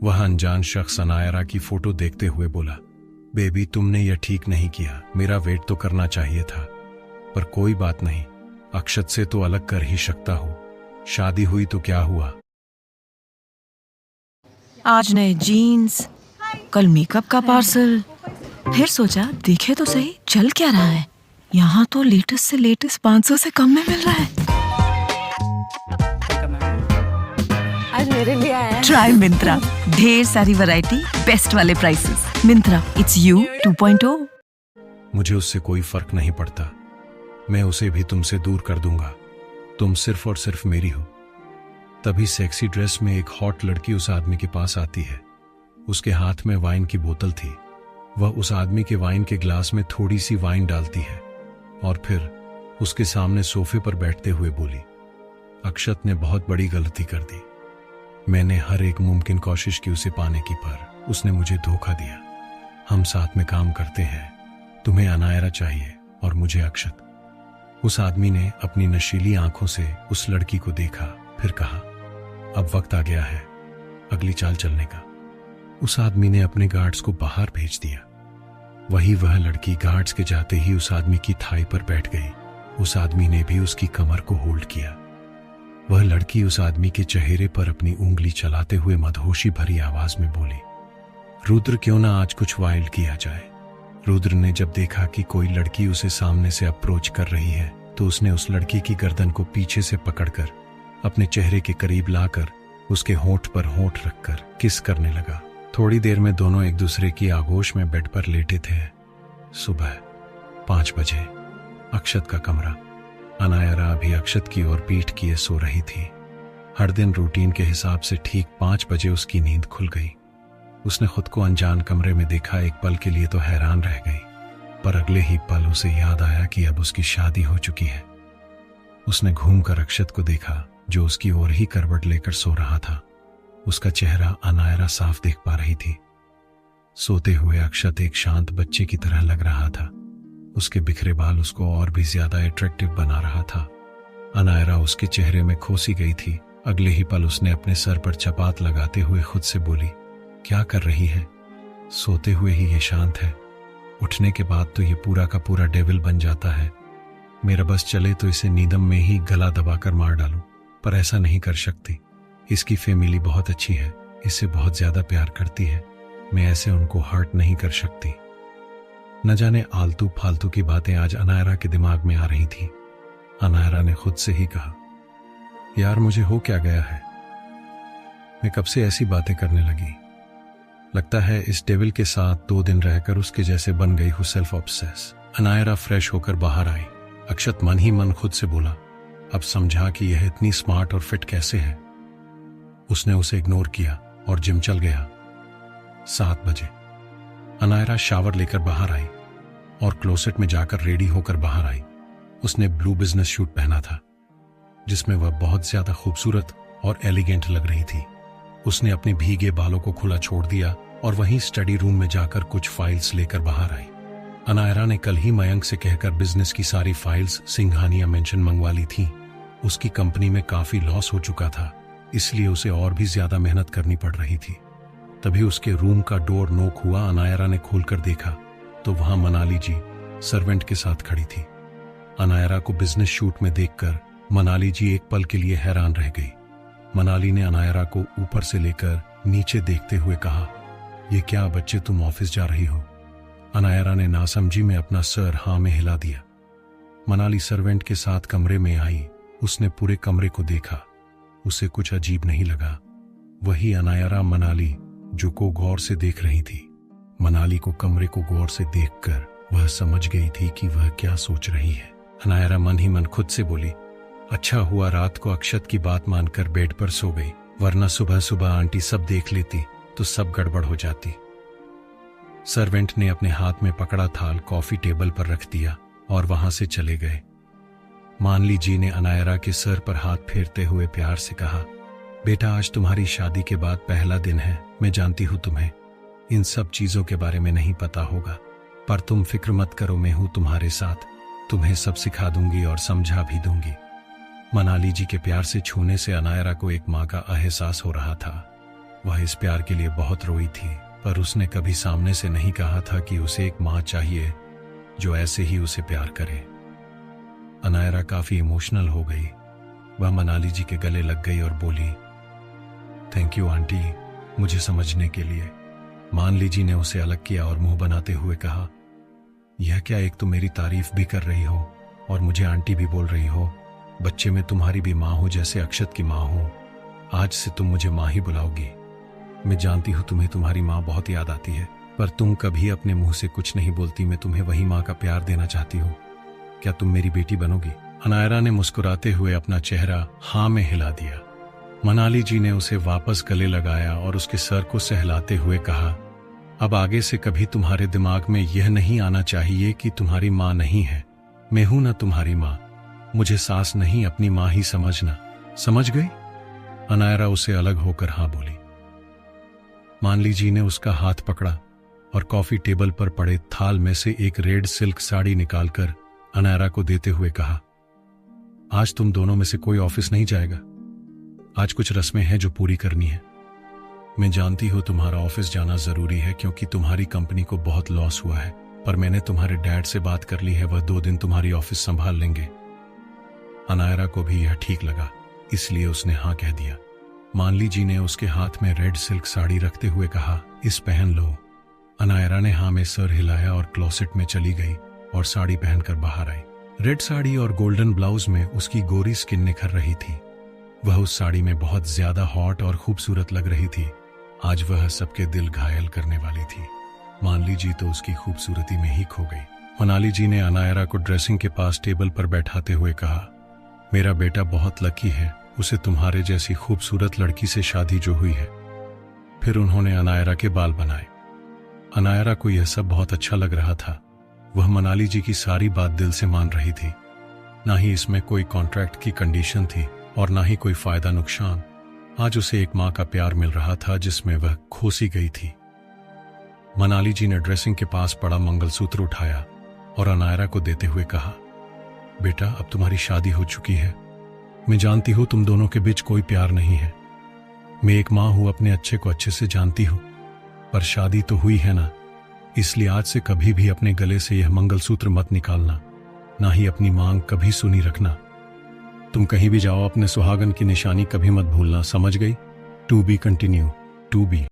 वह अनजान शख्स अनायरा की फोटो देखते हुए बोला, बेबी तुमने यह ठीक नहीं किया, मेरा वेट तो करना चाहिए था, पर कोई बात नहीं, अक्षत से तो अलग कर ही सकता हूं, शादी हुई तो क्या हुआ। आज नए जीन्स, कल मेकअप का पार्सल, फिर सोचा देखे तो सही चल क्या रहा है। यहाँ तो लेटेस्ट से लेटेस्ट 500 से कम में मिल रहा है। आज मेरे लिए आया है। ट्राई मिंत्रा, ढेर सारी वैरायटी, बेस्ट वाले प्राइसेस। Myntra, it's you 2.0। मुझे उससे कोई फर्क नहीं पड़ता, मैं उसे भी तुमसे दूर कर दूंगा, तुम सिर्फ और सिर्फ मेरी हो। तभी सेक्सी ड्रेस में एक हॉट लड़की उस आदमी के पास आती है। उसके हाथ में वाइन की बोतल थी। वह उस आदमी के वाइन के ग्लास में थोड़ी सी वाइन डालती है और फिर उसके सामने सोफे पर बैठते हुए बोली, अक्षत ने बहुत बड़ी गलती कर दी। मैंने हर एक मुमकिन कोशिश की उसे पाने की, पर उसने मुझे धोखा दिया। हम साथ में काम करते हैं, तुम्हें अनायरा चाहिए और मुझे अक्षत। उस आदमी ने अपनी नशीली आंखों से उस लड़की को देखा, फिर कहा, अब वक्त आ गया है अगली चाल चलने का। उस आदमी ने अपने गार्ड्स को बाहर भेज दिया। वह लड़की गार्ड्स के जाते ही उस आदमी की थाई पर बैठ गई। उस आदमी ने भी उसकी कमर को होल्ड किया। वह लड़की उस आदमी के चेहरे पर अपनी उंगली चलाते हुए मदहोशी भरी आवाज में बोली, रुद्र क्यों ना आज कुछ वाइल्ड किया जाए। रुद्र ने जब देखा कि कोई लड़की उसे सामने से अप्रोच कर रही है तो उसने उस लड़की की गर्दन को पीछे से पकड़कर अपने चेहरे के करीब लाकर उसके होंठ पर होंठ रखकर किस करने लगा। थोड़ी देर में दोनों एक दूसरे की आगोश में बेड पर लेटे थे। सुबह 5 बजे अक्षत का कमरा। अनायरा अभी अक्षत की ओर पीठ किए सो रही थी। हर दिन रूटीन के हिसाब से ठीक 5 बजे उसकी नींद खुल गई। उसने खुद को अनजान कमरे में देखा। एक पल के लिए तो हैरान रह गई, पर अगले ही पल उसे याद आया कि अब उसकी शादी हो चुकी है। उसने घूमकर अक्षत को देखा जो उसकी ओर ही करवट लेकर सो रहा था। उसका चेहरा अनायरा साफ देख पा रही थी। सोते हुए अक्षत एक शांत बच्चे की तरह लग रहा था। उसके बिखरे बाल उसको और भी ज्यादा अट्रैक्टिव बना रहा था। अनायरा उसके चेहरे में खोसी गई थी। अगले ही पल उसने अपने सर पर चपात लगाते हुए खुद से बोली, क्या कर रही है? सोते हुए ही ये शांत है, उठने के बाद तो ये पूरा का पूरा डेविल बन जाता है। मेरा बस चले तो इसे नींदम में ही गला दबाकर मार डालूं, पर ऐसा नहीं कर सकती। इसकी फैमिली बहुत अच्छी है, इससे बहुत ज्यादा प्यार करती है। मैं ऐसे उनको हर्ट नहीं कर सकती। न जाने आलतू फालतू की बातें आज अनायरा के दिमाग में आ रही थी। अनायरा ने खुद से ही कहा, यार मुझे हो क्या गया है? मैं कब से ऐसी बातें करने लगी? लगता है इस डेविल के साथ 2 दिन रहकर उसके जैसे बन गई हूँ सेल्फ ऑब्सेस। अनायरा फ्रेश होकर बाहर आई। अक्षत मन ही मन खुद से बोला, अब समझा कि यह इतनी स्मार्ट और फिट कैसे है। उसने उसे इग्नोर किया और जिम चल गया। 7 बजे अनायरा शावर लेकर बाहर आई और क्लोसेट में जाकर रेडी होकर बाहर आई। उसने ब्लू बिजनेस सूट पहना था जिसमें वह बहुत ज्यादा खूबसूरत और एलिगेंट लग रही थी। उसने अपने भीगे बालों को खुला छोड़ दिया और वहीं स्टडी रूम में जाकर कुछ फाइल्स लेकर बाहर आई। अनायरा ने कल ही मयंक से कहकर बिजनेस की सारी फाइल्स सिंघानिया मेंशन मंगवा ली थी। उसकी कंपनी में काफी लॉस हो चुका था, इसलिए उसे और भी ज्यादा मेहनत करनी पड़ रही थी। तभी उसके रूम का डोर नॉक हुआ। अनायरा ने खोलकर देखा तो वहां मनाली जी सर्वेंट के साथ खड़ी थी। अनायरा को बिजनेस शूट में देखकर मनाली जी एक पल के लिए हैरान रह गई। मनाली ने अनायरा को ऊपर से लेकर नीचे देखते हुए कहा, ये क्या बच्चे, तुम ऑफिस जा रही हो? अनायरा ने नासमझी में अपना सर हाँ में हिला दिया। मनाली सर्वेंट के साथ कमरे में आई। उसने पूरे कमरे को देखा। उसे कुछ अजीब नहीं लगा। वही अनायरा मनाली जो को गौर से देख रही थी। मनाली को कमरे को गौर से देखकर वह समझ गई थी कि वह क्या सोच रही है। अनायरा मन ही मन खुद से बोली, अच्छा हुआ रात को अक्षत की बात मानकर बेड पर सो गई, वरना सुबह सुबह आंटी सब देख लेती तो सब गड़बड़ हो जाती। सर्वेंट ने अपने हाथ में पकड़ा थाल कॉफी टेबल पर रख दिया और वहां से चले गए। मानली जी ने अनायरा के सर पर हाथ फेरते हुए प्यार से कहा, बेटा आज तुम्हारी शादी के बाद पहला दिन है। मैं जानती हूँ तुम्हें इन सब चीजों के बारे में नहीं पता होगा, पर तुम फिक्र मत करो, मैं हूं तुम्हारे साथ। तुम्हें सब सिखा दूंगी और समझा भी दूंगी। मनाली जी के प्यार से छूने से अनायरा को एक माँ का एहसास हो रहा था। वह इस प्यार के लिए बहुत रोई थी, पर उसने कभी सामने से नहीं कहा था कि उसे एक माँ चाहिए जो ऐसे ही उसे प्यार करे। अनायरा काफी इमोशनल हो गई। वह मनाली जी के गले लग गई और बोली, थैंक यू आंटी, मुझे समझने के लिए। मानली जी ने उसे अलग किया और मुंह बनाते हुए कहा, यह क्या, एक तो मेरी तारीफ भी कर रही हो और मुझे आंटी भी बोल रही हो। बच्चे में तुम्हारी भी माँ हो जैसे अक्षत की माँ हो। आज से तुम मुझे माँ ही बुलाओगी। मैं जानती हूँ तुम्हें तुम्हारी माँ बहुत याद आती है, पर तुम कभी अपने मुंह से कुछ नहीं बोलती। मैं तुम्हें वही माँ का प्यार देना चाहती हूँ। क्या तुम मेरी बेटी बनोगी? अनायरा ने मुस्कुराते हुए अपना चेहरा हाँ में हिला दिया। मनाली जी ने उसे वापस गले लगाया और उसके सर को सहलाते हुए कहा, अब आगे से कभी तुम्हारे दिमाग में यह नहीं आना चाहिए कि तुम्हारी माँ नहीं है। मैं हूं ना तुम्हारी माँ। मुझे सास नहीं, अपनी माँ ही समझना। समझ गई? अनायरा उसे अलग होकर हाँ बोली। मानली जी ने उसका हाथ पकड़ा और कॉफी टेबल पर पड़े थाल में से एक रेड सिल्क साड़ी निकालकर अनायरा को देते हुए कहा, आज तुम दोनों में से कोई ऑफिस नहीं जाएगा। आज कुछ रस्में हैं जो पूरी करनी है। मैं जानती हूँ तुम्हारा ऑफिस जाना जरूरी है क्योंकि तुम्हारी कंपनी को बहुत लॉस हुआ है, पर मैंने तुम्हारे डैड से बात कर ली है, वह 2 दिन तुम्हारी ऑफिस संभाल लेंगे। अनायरा को भी यह ठीक लगा, इसलिए उसने हाँ कह दिया। मानली जी ने उसके हाथ में रेड सिल्क साड़ी रखते हुए कहा, इस पहन लो। अनायरा ने हाँ में सर हिलाया और क्लोसेट में चली गई और साड़ी पहनकर बाहर आई। रेड साड़ी और गोल्डन ब्लाउज में उसकी गोरी स्किन निखर रही थी। वह उस साड़ी में बहुत ज्यादा हॉट और खूबसूरत लग रही थी। आज वह सबके दिल घायल करने वाली थी। मानली जी तो उसकी खूबसूरती में ही खो गई। मनाली जी ने अनायरा को ड्रेसिंग के पास टेबल पर बैठाते हुए कहा, मेरा बेटा बहुत लकी है, उसे तुम्हारे जैसी खूबसूरत लड़की से शादी जो हुई है। फिर उन्होंने अनायरा के बाल बनाए। अनायरा को यह सब बहुत अच्छा लग रहा था। वह मनाली जी की सारी बात दिल से मान रही थी। ना ही इसमें कोई कॉन्ट्रैक्ट की कंडीशन थी और ना ही कोई फायदा नुकसान। आज उसे एक माँ का प्यार मिल रहा था जिसमें वह खो सी गई थी। मनाली जी ने ड्रेसिंग के पास पड़ा मंगलसूत्र उठाया और अनायरा को देते हुए कहा, बेटा अब तुम्हारी शादी हो चुकी है। मैं जानती हूँ तुम दोनों के बीच कोई प्यार नहीं है। मैं एक माँ हूँ, अपने अच्छे को अच्छे से जानती हूँ, पर शादी तो हुई है ना, इसलिए आज से कभी भी अपने गले से यह मंगलसूत्र मत निकालना, ना ही अपनी मांग कभी सुनी रखना। तुम कहीं भी जाओ अपने सुहागन की निशानी कभी मत भूलना, समझ गई? To be continue. To B.